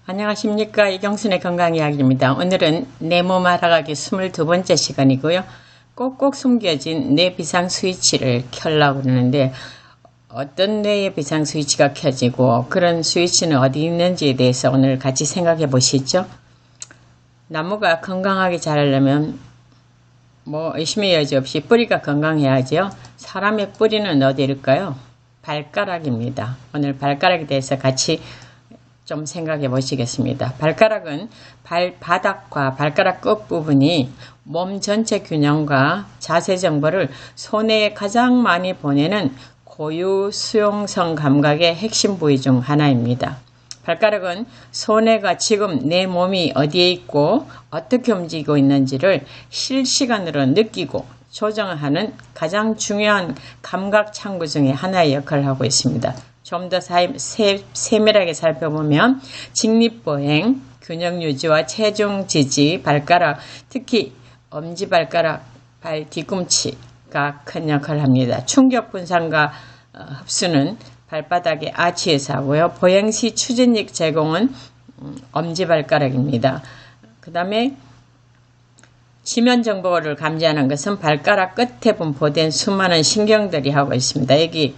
안녕하십니까. 이경순의 건강이야기입니다. 오늘은 내 몸 알아가기 22번째 시간이고요. 꼭꼭 숨겨진 뇌 비상 스위치를 켜려고 그러는데 어떤 뇌의 비상 스위치가 켜지고 그런 스위치는 어디 있는지에 대해서 오늘 같이 생각해 보시죠. 나무가 건강하게 자라려면 의심의 여지 없이 뿌리가 건강해야죠. 사람의 뿌리는 어디일까요? 발가락입니다. 오늘 발가락에 대해서 같이 좀 생각해 보시겠습니다. 발가락은 발바닥과 발가락 끝부분이 몸 전체 균형과 자세 정보를 손에 가장 많이 보내는 고유 수용성 감각의 핵심 부위 중 하나입니다. 발가락은 손해가 지금 내 몸이 어디에 있고 어떻게 움직이고 있는지를 실시간으로 느끼고 조정하는 가장 중요한 감각 창구 중에 하나의 역할을 하고 있습니다. 좀 더 세밀하게 살펴보면 직립보행, 균형유지와 체중 지지, 발가락, 특히 엄지발가락, 발 뒤꿈치가 큰 역할을 합니다. 충격 분산과 흡수는 발바닥의 아치에서 하고요. 보행시 추진력 제공은 엄지발가락입니다. 그 다음에 지면 정보를 감지하는 것은 발가락 끝에 분포된 수많은 신경들이 하고 있습니다. 여기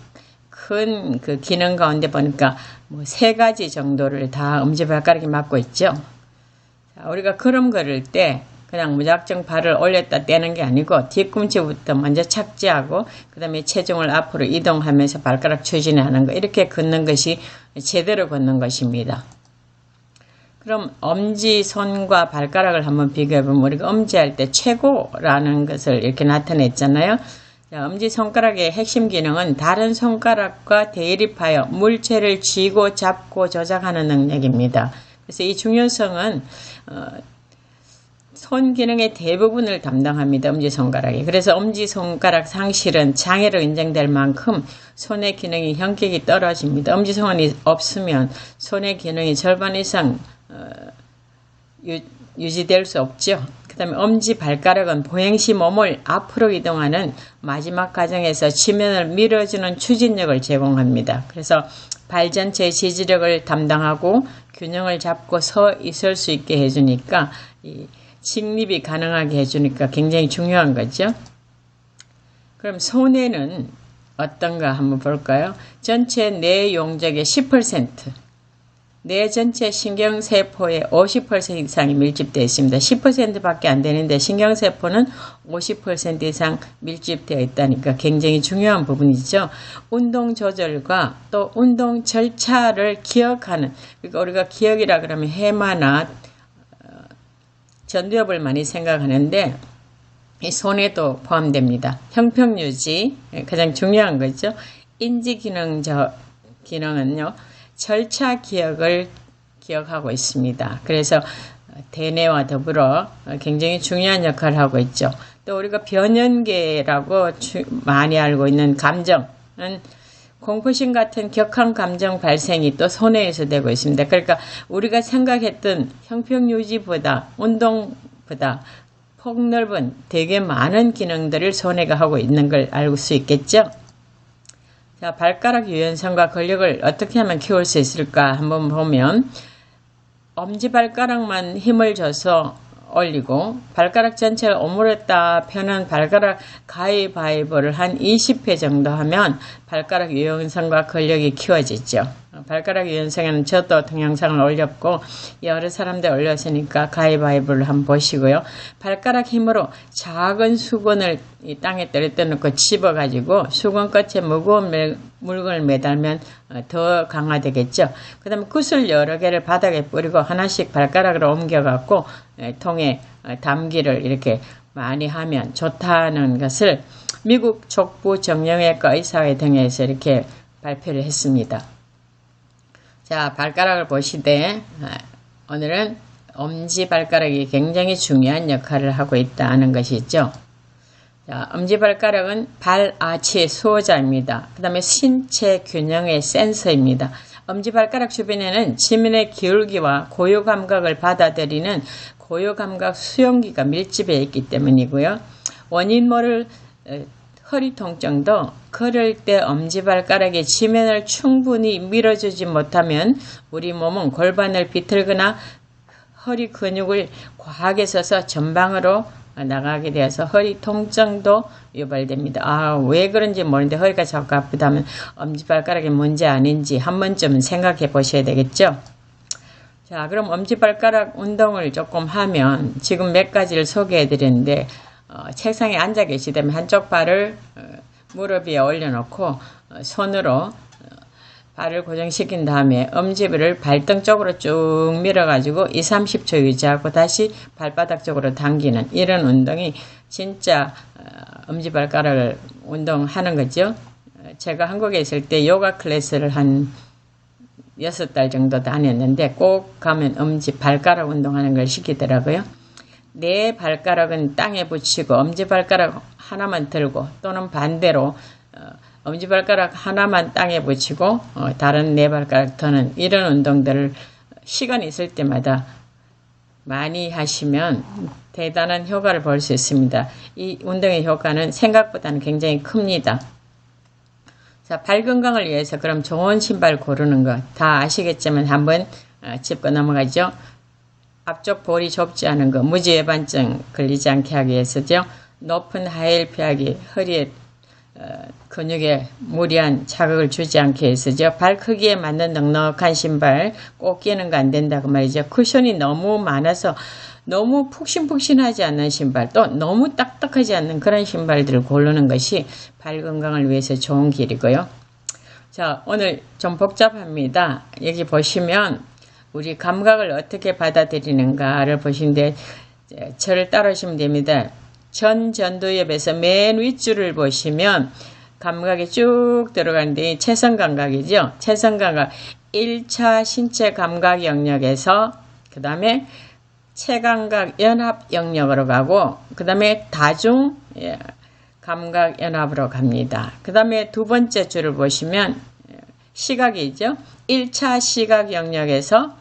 큰 그 기능 가운데 보니까 3가지 정도를 다 엄지발가락이 맡고 있죠. 자, 우리가 걸음 걸을 때 그냥 무작정 발을 올렸다 떼는 게 아니고 뒤꿈치부터 먼저 착지하고 그 다음에 체중을 앞으로 이동하면서 발가락 추진하는 거, 이렇게 걷는 것이 제대로 걷는 것입니다. 그럼 엄지손과 발가락을 한번 비교해보면 우리가 엄지할 때 최고라는 것을 이렇게 나타냈잖아요. 자, 엄지손가락의 핵심 기능은 다른 손가락과 대립하여 물체를 쥐고 잡고 조작하는 능력입니다. 그래서 이 중요성은 손 기능의 대부분을 담당합니다. 엄지손가락이. 그래서 엄지손가락 상실은 장애로 인정될 만큼 손의 기능이 현격히 떨어집니다. 엄지손이 없으면 손의 기능이 절반 이상 유지될 수 없죠. 그 다음에 엄지발가락은 보행시 몸을 앞으로 이동하는 마지막 과정에서 지면을 밀어주는 추진력을 제공합니다. 그래서 발 전체의 지지력을 담당하고 균형을 잡고 서 있을 수 있게 해주니까 직립이 가능하게 해주니까 굉장히 중요한 거죠. 그럼 손해는 어떤가 한번 볼까요? 전체 뇌 용적의 10%, 뇌 전체 신경세포의 50% 이상이 밀집되어 있습니다. 10%밖에 안 되는데 신경세포는 50% 이상 밀집되어 있다니까 굉장히 중요한 부분이죠. 운동 조절과 또 운동 절차를 기억하는, 그러니까 우리가 기억이라 그러면 해마나 전두엽을 많이 생각하는데 이 손에도 포함됩니다. 형평유지 가장 중요한 거죠. 인지기능은요 절차 기억을 기억하고 있습니다. 그래서 대뇌와 더불어 굉장히 중요한 역할을 하고 있죠. 또 우리가 변연계라고 많이 알고 있는 감정은 공포심 같은 격한 감정 발생이 또 손해에서 되고 있습니다. 그러니까 우리가 생각했던 형평유지보다 운동보다 폭넓은 되게 많은 기능들을 손해가 하고 있는 걸 알 수 있겠죠. 자, 발가락 유연성과 근력을 어떻게 하면 키울 수 있을까 한번 보면 엄지발가락만 힘을 줘서 올리고 발가락 전체를 오므렸다 펴는 발가락 가위바위보를 한 20회 정도 하면 발가락 유연성과 근력이 키워지죠. 발가락 유연성에는 저도 동영상을 올렸고 여러 사람들 올렸으니까 가위바위보를 한번 보시고요. 발가락 힘으로 작은 수건을 이 땅에 떨어뜨려 놓고 집어가지고 수건 끝에 무거운 물건을 매달면 더 강화되겠죠. 그 다음에 굿을 여러 개를 바닥에 뿌리고 하나씩 발가락으로 옮겨갖고 통에 담기를 이렇게 많이 하면 좋다는 것을 미국 족부 정형외과 의사회 등에서 이렇게 발표를 했습니다. 자, 발가락을 보시되 오늘은 엄지발가락이 굉장히 중요한 역할을 하고 있다는 것이죠. 자, 엄지발가락은 발아치의 수호자입니다. 그 다음에 신체 균형의 센서입니다. 엄지발가락 주변에는 지면의 기울기와 고유 감각을 받아들이는 고유 감각 수용기가 밀집해 있기 때문이고요. 원인 모를 허리 통증도 걸을 때 엄지발가락의 지면을 충분히 밀어주지 못하면 우리 몸은 골반을 비틀거나 허리 근육을 과하게 써서 전방으로 나가게 되어서 허리 통증도 유발됩니다. 왜 그런지 모르는데 허리가 자꾸 아프다면 엄지발가락의 문제 아닌지 한 번쯤은 생각해 보셔야 되겠죠. 자, 그럼 엄지발가락 운동을 조금 하면 지금 몇 가지를 소개해 드렸는데 책상에 앉아 계시다면 한쪽 발을 무릎 위에 올려놓고 손으로 발을 고정시킨 다음에 엄지를 발등 쪽으로 쭉 밀어가지고 20-30초 유지하고 다시 발바닥 쪽으로 당기는 이런 운동이 진짜 엄지발가락을 운동하는 거죠. 제가 한국에 있을 때 요가 클래스를 한 6달 정도 다녔는데 꼭 가면 엄지발가락 운동하는 걸 시키더라고요. 내 발가락은 땅에 붙이고 엄지발가락 하나만 들고 또는 반대로 엄지발가락 하나만 땅에 붙이고 다른 네 발가락 터는 이런 운동들을 시간 있을 때마다 많이 하시면 대단한 효과를 볼 수 있습니다. 이 운동의 효과는 생각보다는 굉장히 큽니다. 자, 발 건강을 위해서 그럼 좋은 신발 고르는 거 다 아시겠지만 한번 짚고 넘어가죠. 앞쪽 볼이 좁지 않은 거, 무지외반증 걸리지 않게 하기 위해서죠. 높은 하이힐 피하기, 허리에 근육에 무리한 자극을 주지 않게 위해서죠. 발 크기에 맞는 넉넉한 신발 꼭 끼는 거 안 된다고 말이죠. 쿠션이 너무 많아서 너무 푹신푹신하지 않는 신발, 또 너무 딱딱하지 않는 그런 신발들을 고르는 것이 발 건강을 위해서 좋은 길이고요. 자, 오늘 좀 복잡합니다. 여기 보시면 우리 감각을 어떻게 받아들이는가를 보시는데 저를 따라오시면 됩니다. 전두엽에서 맨 윗줄을 보시면 감각이 쭉 들어가는데 체성감각이죠. 체성감각 1차 신체 감각 영역에서 그 다음에 체감각 연합 영역으로 가고 그 다음에 다중 감각 연합으로 갑니다. 그 다음에 두 번째 줄을 보시면 시각이죠. 1차 시각 영역에서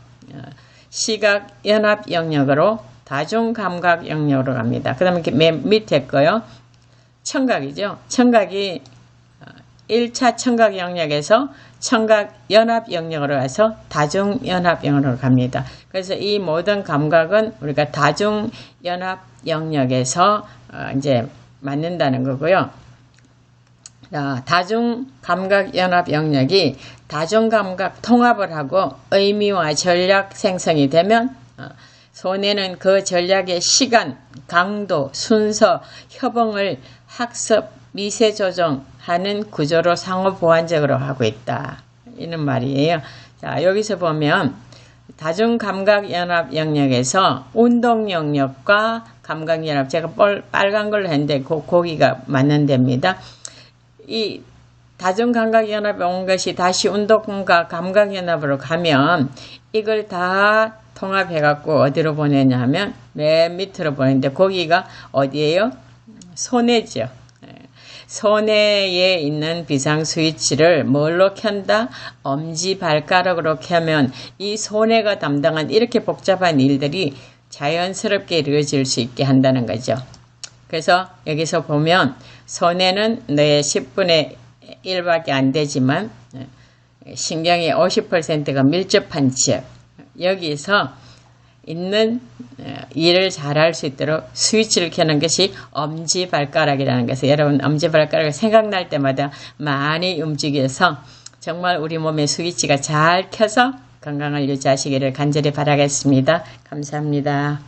시각 연합 영역으로 다중 감각 영역으로 갑니다. 그 다음에 맨 밑에 거요. 청각이죠. 청각이 1차 청각 영역에서 청각 연합 영역으로 가서 다중 연합 영역으로 갑니다. 그래서 이 모든 감각은 우리가 다중 연합 영역에서 이제 맞는다는 거고요. 다중 감각 연합 영역이 다중 감각 통합을 하고 의미와 전략 생성이 되면 손에는 그 전략의 시간, 강도, 순서, 협응을 학습, 미세 조정하는 구조로 상호 보완적으로 하고 있다. 이런 말이에요. 자, 여기서 보면 다중감각연합 영역에서 운동 영역과 감각연합, 제가 빨간 걸로 했는데 거기가 맞는 데입니다. 이 다중감각연합에 온 것이 다시 운동과 감각연합으로 가면 이걸 다 통합해갖고 어디로 보내냐 하면 맨 밑으로 보내는데 거기가 어디예요? 손해죠. 손해에 있는 비상 스위치를 뭘로 켠다? 엄지발가락으로 켜면 이 손해가 담당한 이렇게 복잡한 일들이 자연스럽게 이루어질 수 있게 한다는 거죠. 그래서 여기서 보면 손해는 내 10분의 1밖에 안 되지만 신경의 50%가 밀접한 지역, 여기서 있는 일을 잘할 수 있도록 스위치를 켜는 것이 엄지발가락이라는 것을 여러분 엄지발가락을 생각날 때마다 많이 움직여서 정말 우리 몸의 스위치가 잘 켜서 건강을 유지하시기를 간절히 바라겠습니다. 감사합니다.